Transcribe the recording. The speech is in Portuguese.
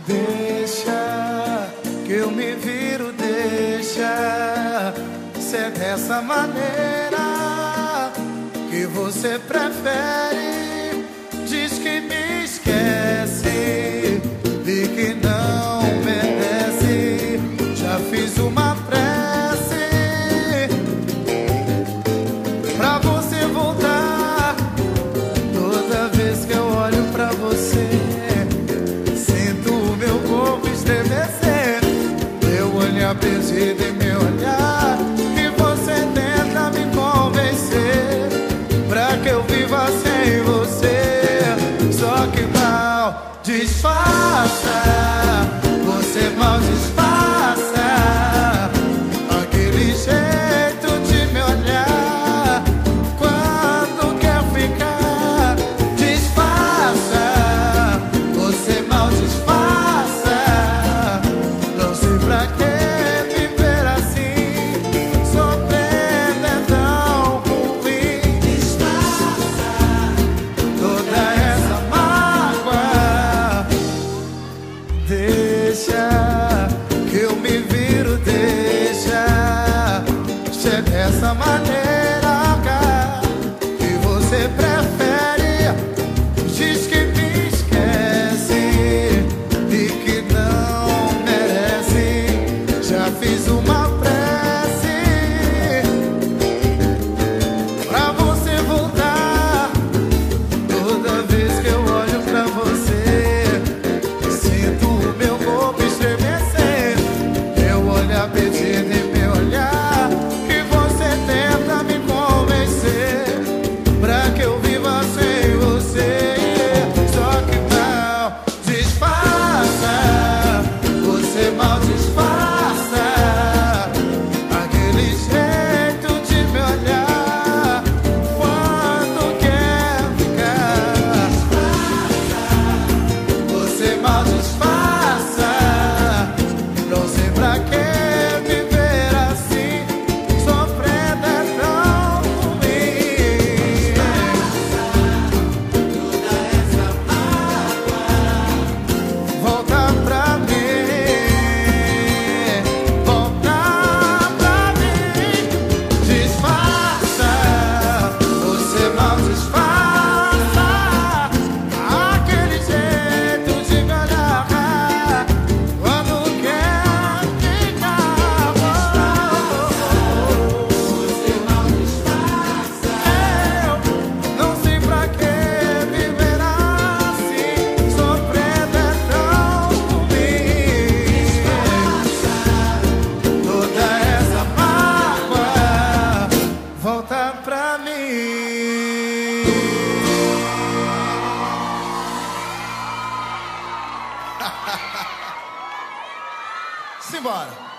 Deixa que eu me viro, deixa ser dessa maneira que você prefere. Diz que me esquece e que não merece. Já fiz uma prece pra você voltar. Toda vez que eu olho pra você, meu olhar perdido em meu olhar, e você tenta me convencer pra que eu viva sem você. Só que mal disfarça, você mal disfarça aquele jeito de me olhar quando quer ficar. Disfarça, você mal disfarça. Pra que viver assim, sofrendo é tão ruim. Disfarça toda essa mágoa. Deixa que eu me viro, deixa ser dessa maneira que você prefere. Diz que me esquece e que não merece. Já fiz uma prece pra você voltar. Toda vez que eu olho pra você, sinto o meu corpo estremecer. Meu olhar perdido em meu olhar, que você tenta me convencer pra que eu viva sem você. Só que mal disfarça, você mal disfarça pra mim. Simbora.